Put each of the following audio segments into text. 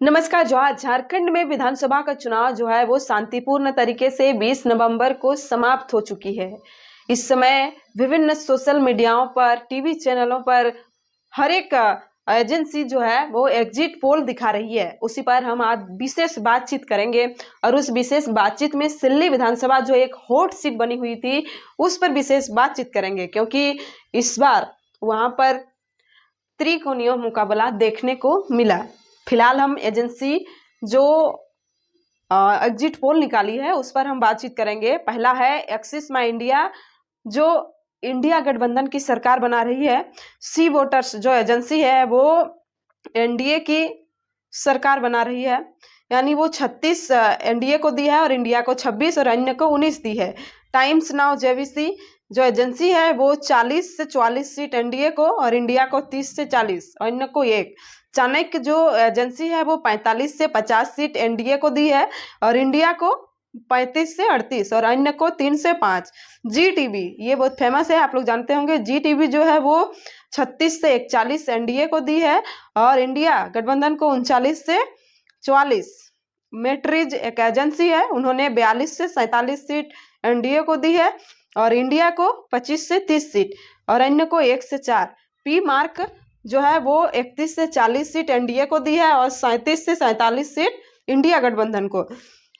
नमस्कार। झारखंड में विधानसभा का चुनाव जो है वो शांतिपूर्ण तरीके से 20 नवंबर को समाप्त हो चुकी है। इस समय विभिन्न सोशल मीडियाओं पर, टीवी चैनलों पर हर एक एजेंसी जो है वो एग्जिट पोल दिखा रही है। उसी पर हम आज विशेष बातचीत करेंगे और उस विशेष बातचीत में सिल्ली विधानसभा जो एक हॉट सीट बनी हुई थी उस पर विशेष बातचीत करेंगे, क्योंकि इस बार वहां पर त्रिकोणीय मुकाबला देखने को मिला। फिलहाल हम एजेंसी जो एग्जिट पोल निकाली है उस पर हम बातचीत करेंगे। पहला है एक्सिस माई इंडिया, जो इंडिया गठबंधन की सरकार बना रही है। सी वोटर्स जो एजेंसी है वो एनडीए की सरकार बना रही है, यानी वो 36 एनडीए को दी है और इंडिया को 26 और अन्य को 19 दी है। टाइम्स नाउ जेवीसी जो एजेंसी है वो 40 से 44 सीट एनडीए को और इंडिया को 30 से 40 और अन्य को 1। चाणक्य जो एजेंसी है वो 45 से 50 सीट एनडीए को दी है और इंडिया को 35 से 38 और अन्य को 3 से 5। जी टीवी ये बहुत फेमस है, आप लोग जानते होंगे। जी टीवी जो है वो 36 से 41 एनडीए को दी है और इंडिया गठबंधन को 39 से 44। मेट्रिज एक एजेंसी है, उन्होंने 42 से 47 सीट एनडीए को दी है और इंडिया को 25 से 30 सीट और अन्य को 1 से 4। पी मार्क जो है वो 31 से 40 सीट एनडीए को दी है और 37 से 47 सीट इंडिया गठबंधन को।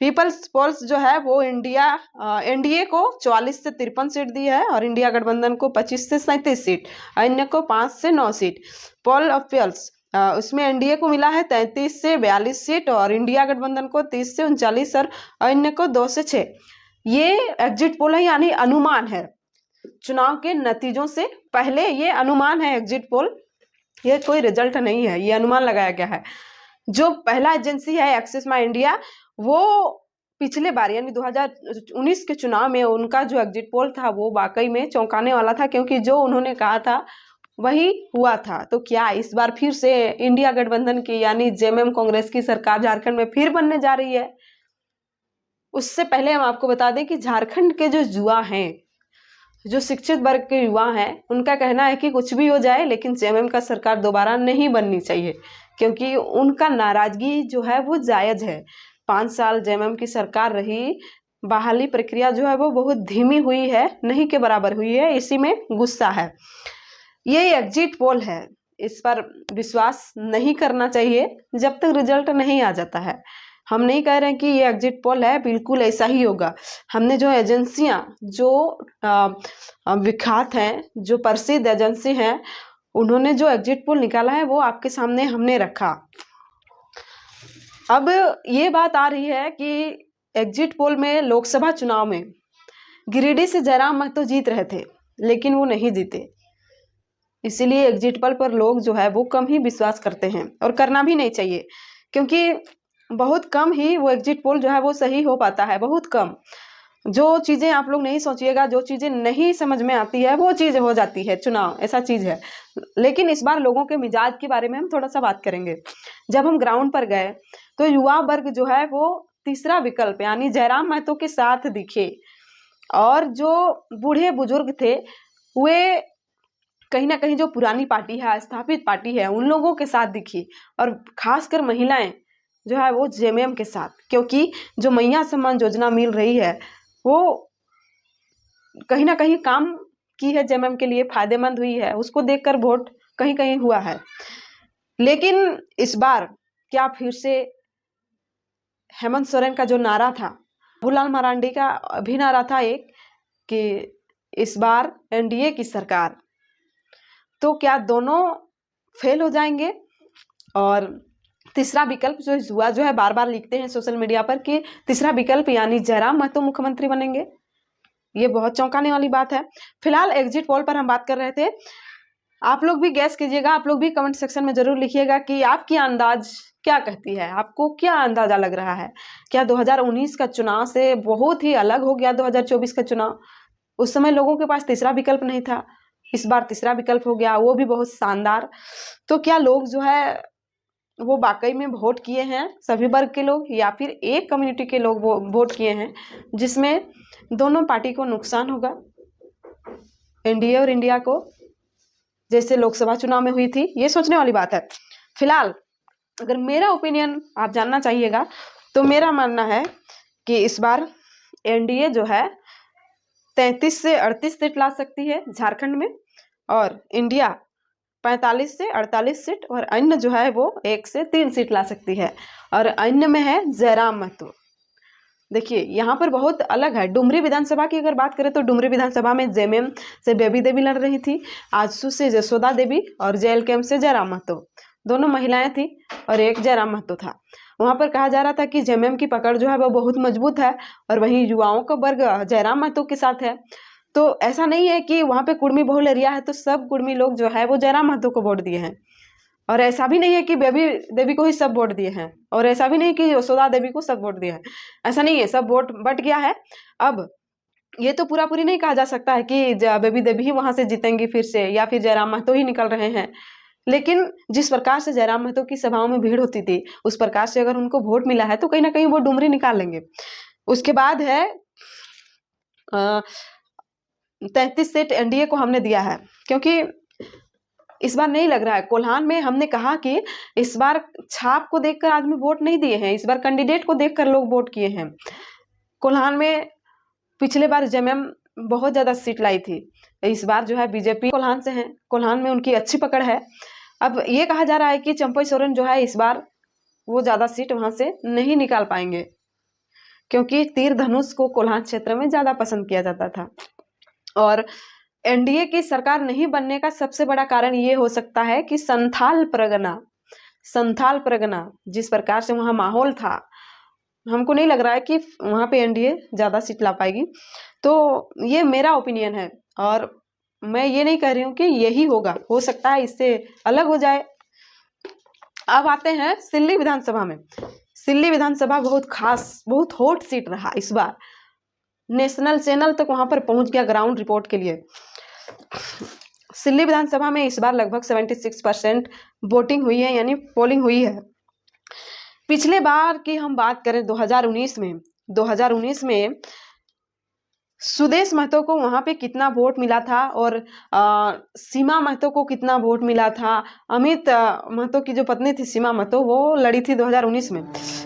पीपल्स पोल्स जो है वो एनडीए को 44 से 53 सीट दी है और इंडिया गठबंधन को 25 से 37 सीट, अन्य को 5 से 9 सीट। पोल ऑफ पीपल्स उसमें एनडीए को मिला है 33 से 42 सीट और इंडिया गठबंधन को 30 से 39 और अन्य को 2 से 6। ये एग्जिट पोल है, यानी अनुमान है चुनाव के नतीजों से पहले। ये अनुमान है एग्जिट पोल, ये कोई रिजल्ट नहीं है, ये अनुमान लगाया गया है। जो पहला एजेंसी है एक्सिस माई इंडिया, वो पिछले बार यानी 2019 के चुनाव में उनका जो एग्जिट पोल था वो वाकई में चौंकाने वाला था, क्योंकि जो उन्होंने कहा था वही हुआ था। तो क्या इस बार फिर से इंडिया गठबंधन की यानी जेएमएम कांग्रेस की सरकार झारखंड में फिर बनने जा रही है? उससे पहले हम आपको बता दें कि झारखंड के जो युवा हैं, जो शिक्षित वर्ग के युवा हैं, उनका कहना है कि कुछ भी हो जाए लेकिन जेएमएम का सरकार दोबारा नहीं बननी चाहिए, क्योंकि उनका नाराजगी जो है वो जायज है। 5 साल जेएमएम की सरकार रही, बहाली प्रक्रिया जो है वो बहुत धीमी हुई है, नहीं के बराबर हुई है, इसी में गुस्सा है। ये एग्जिट पोल है, इस पर विश्वास नहीं करना चाहिए जब तक रिजल्ट नहीं आ जाता है। हम नहीं कह रहे हैं कि ये एग्जिट पोल है, बिल्कुल ऐसा ही होगा। हमने जो एजेंसियां जो विख्यात हैं, जो प्रसिद्ध एजेंसी हैं, उन्होंने जो एग्जिट पोल निकाला है वो आपके सामने हमने रखा। अब ये बात आ रही है कि एग्जिट पोल में लोकसभा चुनाव में गिरिडीह से जयराम महतो जीत रहे थे, लेकिन वो नहीं जीते। इसीलिए एग्जिट पोल पर लोग जो है वो कम ही विश्वास करते हैं और करना भी नहीं चाहिए, क्योंकि बहुत कम ही वो एग्जिट पोल जो है वो सही हो पाता है, बहुत कम। जो चीजें आप लोग नहीं सोचिएगा, जो चीजें नहीं समझ में आती है वो चीज हो जाती है। चुनाव ऐसा चीज है। लेकिन इस बार लोगों के मिजाज के बारे में हम थोड़ा सा बात करेंगे। जब हम ग्राउंड पर गए तो युवा वर्ग जो है वो तीसरा विकल्प यानी जयराम महतो के साथ दिखे, और जो बूढ़े बुजुर्ग थे वे कहीं ना कहीं जो पुरानी पार्टी है, स्थापित पार्टी है, उन लोगों के साथ दिखी, और खासकर महिलाएं जो है वो जेएमएम के साथ, क्योंकि जो मैया सम्मान योजना मिल रही है वो कहीं ना कहीं काम की है, जेएमएम के लिए फायदेमंद हुई है, उसको देखकर वोट कहीं कहीं हुआ है। लेकिन इस बार क्या फिर से हेमंत सोरेन का जो नारा था, बाबूलाल मरांडी का भी नारा था एक, कि इस बार एनडीए की सरकार, तो क्या दोनों फेल हो जाएंगे? और तीसरा विकल्प जो युवा जो है बार बार लिखते हैं सोशल मीडिया पर कि तीसरा विकल्प यानी जयराम महतो मुख्यमंत्री बनेंगे, ये बहुत चौंकाने वाली बात है। फिलहाल एग्जिट पोल पर हम बात कर रहे थे, आप लोग भी गैस कीजिएगा, आप लोग भी कमेंट सेक्शन में जरूर लिखिएगा कि आपकी अंदाज क्या कहती है, आपको क्या अंदाजा लग रहा है। क्या 2019 का चुनाव से बहुत ही अलग हो गया 2024 का चुनाव? उस समय लोगों के पास तीसरा विकल्प नहीं था, इस बार तीसरा विकल्प हो गया, वो भी बहुत शानदार। तो क्या लोग जो है वो वाकई में वोट किए हैं, सभी वर्ग के लोग, या फिर एक कम्युनिटी के लोग वो वोट किए हैं जिसमें दोनों पार्टी को नुकसान होगा, एनडीए और इंडिया को, जैसे लोकसभा चुनाव में हुई थी? ये सोचने वाली बात है। फिलहाल अगर मेरा ओपिनियन आप जानना चाहिएगा तो मेरा मानना है कि इस बार एनडीए जो है 33 से 38 सीट ला सकती है झारखंड में, और इंडिया 45 से 48 सीट, और अन्य जो है वो 1 से 3 सीट ला सकती है। और अन्य में है जयराम महतो। देखिए यहाँ पर बहुत अलग है। डुमरी विधानसभा की अगर बात करें तो डुमरी विधानसभा में जेएमएम से बेबी देवी लड़ रही थी, आजसू से जसोदा देवी, और जेएलकेएम से जयराम महतो, दोनों महिलाएं थी, और एक जयराम महतो था। वहां पर कहा जा रहा था कि जेएमएम की पकड़ जो है वो बहुत मजबूत है, और वहीं युवाओं का वर्ग जयराम महतो के साथ है। तो ऐसा नहीं है कि वहां पे कुर्मी बहुल एरिया है तो सब कुर्मी लोग जो है वो जयराम महतो को वोट दिए हैं, और ऐसा भी नहीं है कि बेबी देवी को ही सब वोट दिए हैं, और ऐसा भी नहीं कि यशोदा देवी को सब वोट दिए हैं। ऐसा नहीं है, सब वोट बट गया है। अब ये तो पूरा पूरी नहीं कहा जा सकता है कि बेबी देवी ही वहां से जीतेंगी फिर से, या फिर जयराम महतो ही निकल रहे हैं। लेकिन जिस प्रकार से जयराम महतो की सभाओं में भीड़ होती थी, उस प्रकार से अगर उनको वोट मिला है तो कहीं ना कहीं वो डुमरी निकाल लेंगे। उसके बाद है 33 सीट एनडीए को हमने दिया है, क्योंकि इस बार नहीं लग रहा है। कोल्हान में हमने कहा कि इस बार छाप को देखकर आदमी वोट नहीं दिए हैं, इस बार कैंडिडेट को देखकर लोग वोट किए हैं। कोल्हान में पिछले बार जेएमएम बहुत ज्यादा सीट लाई थी, इस बार जो है बीजेपी कोल्हान से है, कोल्हान में उनकी अच्छी पकड़ है। अब ये कहा जा रहा है कि चंपई सोरेन जो है इस बार वो ज्यादा सीट वहां से नहीं निकाल पाएंगे, क्योंकि तीर धनुष को कोल्हान क्षेत्र में ज्यादा पसंद किया जाता था। और एनडीए की सरकार नहीं बनने का सबसे बड़ा कारण ये हो सकता है कि संथाल परगना जिस प्रकार से वहां माहौल था, हमको नहीं लग रहा है कि वहां पे एनडीए ज्यादा सीट ला पाएगी। तो ये मेरा ओपिनियन है, और मैं ये नहीं कह रही हूँ कि यही होगा, हो सकता है इससे अलग हो जाए। अब आते हैं सिल्ली विधानसभा में। सिल्ली विधानसभा बहुत खास, बहुत हॉट सीट रहा इस बार, नेशनल चैनल तक वहां पर पहुंच गया ग्राउंड रिपोर्ट के लिए। सिल्ली विधानसभा में इस बार लगभग 76% वोटिंग हुई है, यानी पोलिंग हुई है। पिछले बार की हम बात करें 2019 में सुदेश महतो को वहां पे कितना वोट मिला था, और सीमा महतो को कितना वोट मिला था। अमित महतो की जो पत्नी थी सीमा महतो, वो लड़ी थी 2019 में,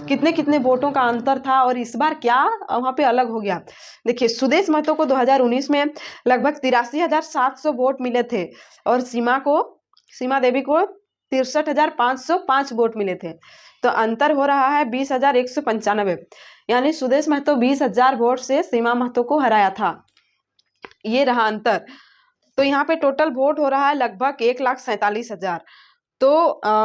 कितने कितने वोटों का अंतर था, और इस बार क्या वहां पे अलग हो गया। देखिए सुदेश महतो को 2019 में लगभग 83,700 वोट मिले थे, और सीमा देवी को 63,505 वोट मिले थे। तो अंतर हो रहा है 20,195, यानी सुदेश महतो 20,000 वोट से सीमा महतो को हराया था, ये रहा अंतर। तो यहाँ पे टोटल वोट हो रहा है लगभग 1,47,000। तो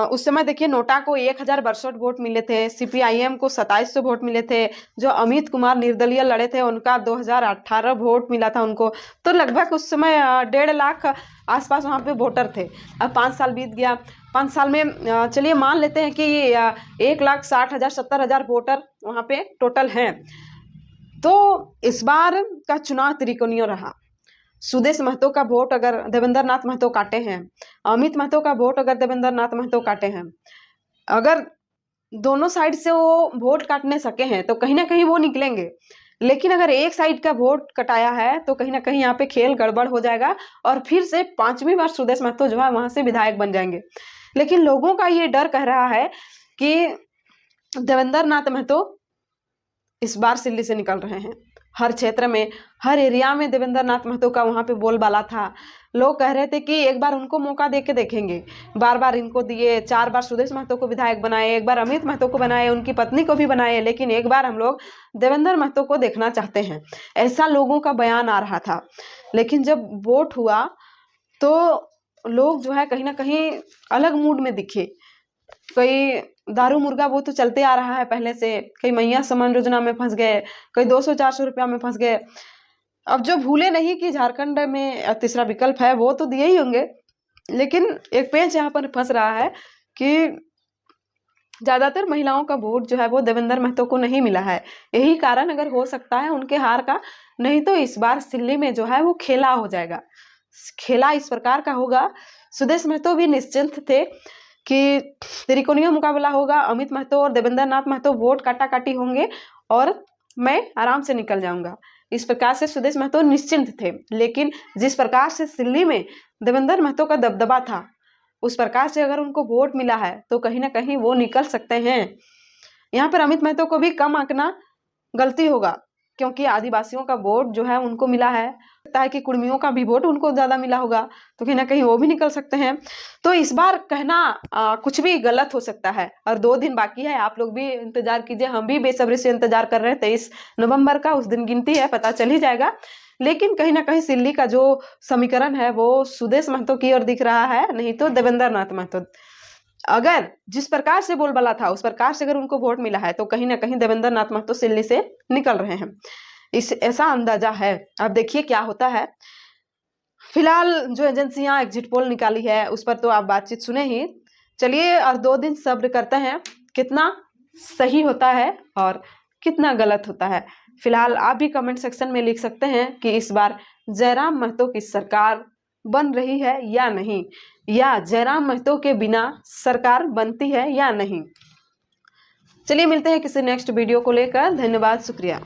उस समय देखिए नोटा को 1,062 वोट मिले थे, सीपीआईएम को 2700 वोट मिले थे, जो अमित कुमार निर्दलीय लड़े थे उनका 2018 वोट मिला था उनको। तो लगभग उस समय 1.5 लाख आसपास वहाँ पे वोटर थे। अब 5 साल बीत गया, 5 साल में चलिए मान लेते हैं कि 1,60,000 70,000 वोटर वहाँ पे टोटल हैं। तो इस बार का चुनाव त्रिकोणीय रहा। सुदेश महतो का वोट अगर देवेंद्र नाथ महतो काटे हैं, अमित महतो का वोट अगर देवेंद्र नाथ महतो काटे हैं, अगर दोनों साइड से वो वोट काटने सके हैं तो कहीं ना कहीं वो निकलेंगे। लेकिन अगर एक साइड का वोट कटाया है तो कहीं ना कहीं यहाँ पे खेल गड़बड़ हो जाएगा, और फिर से 5वीं बार सुदेश महतो जो है वहां से विधायक बन जाएंगे। लेकिन लोगों का ये डर कह रहा है कि देवेंद्र नाथ महतो इस बार सिल्ली से निकल रहे हैं। हर क्षेत्र में, हर एरिया में देवेंद्र नाथ महतो का वहां पे बोलबाला था। लोग कह रहे थे कि एक बार उनको मौका दे के देखेंगे। बार बार इनको दिए, 4 बार सुदेश महतो को विधायक बनाए, एक बार अमित महतो को बनाए, उनकी पत्नी को भी बनाए, लेकिन एक बार हम लोग देवेंद्र महतो को देखना चाहते हैं, ऐसा लोगों का बयान आ रहा था। लेकिन जब वोट हुआ तो लोग जो है कहीं ना कहीं अलग मूड में दिखे। कई दारू मुर्गा वो तो चलते आ रहा है पहले से, कई मैया सम्मान योजना में फंस गए, कई 200-400 रुपया में फंस गए। अब जो भूले नहीं कि झारखंड में तीसरा विकल्प है, वो तो दिए ही होंगे, लेकिन एक पेंच यहाँ पर फंस रहा है कि ज्यादातर महिलाओं का वोट जो है वो देवेंद्र महतो को नहीं मिला है। यही कारण अगर हो सकता है उनके हार का। नहीं तो इस बार सिल्ली में जो है वो खेला हो जाएगा। खेला इस प्रकार का होगा, सुदेश महतो भी निश्चिंत थे कि त्रिकोणीय मुकाबला होगा, अमित महतो और देवेंद्र नाथ महतो वोट काटा काटी होंगे और मैं आराम से निकल जाऊंगा। इस प्रकार से सुदेश महतो निश्चिंत थे। लेकिन जिस प्रकार से सिल्ली में देवेंद्र महतो का दबदबा था, उस प्रकार से अगर उनको वोट मिला है तो कहीं ना कहीं वो निकल सकते हैं। यहाँ पर अमित महतो को भी कम आंकना गलती होगा, क्योंकि आदिवासियों का वोट जो है उनको मिला है, लगता है कि कुर्मियों का भी वोट उनको ज्यादा मिला होगा, तो कहीं ना कहीं वो भी निकल सकते हैं। तो इस बार कहना कुछ भी गलत हो सकता है। और 2 दिन बाकी है, आप लोग भी इंतजार कीजिए, हम भी बेसब्री से इंतजार कर रहे हैं। 23 नवंबर का उस दिन गिनती है, पता चल ही जाएगा। लेकिन कहीं ना कहीं सिल्ली का जो समीकरण है वो सुदेश महतो की ओर दिख रहा है, नहीं तो देवेंद्र नाथ महतो। अगर जिस प्रकार से बोलबाला था उस प्रकार से अगर उनको वोट मिला है तो कहीं ना कहीं देवेंद्र नाथ महतो सिल्ली से निकल रहे हैं, इस ऐसा अंदाजा है। अब देखिए क्या होता है। फिलहाल जो एजेंसियां एग्जिट पोल निकाली है उस पर तो आप बातचीत सुने ही। चलिए और 2 दिन सब्र करते हैं, कितना सही होता है और कितना गलत होता है। फिलहाल आप भी कमेंट सेक्शन में लिख सकते हैं कि इस बार जयराम महतो की सरकार बन रही है या नहीं, या जयराम महतो के बिना सरकार बनती है या नहीं। चलिए मिलते हैं किसी नेक्स्ट वीडियो को लेकर। धन्यवाद, शुक्रिया।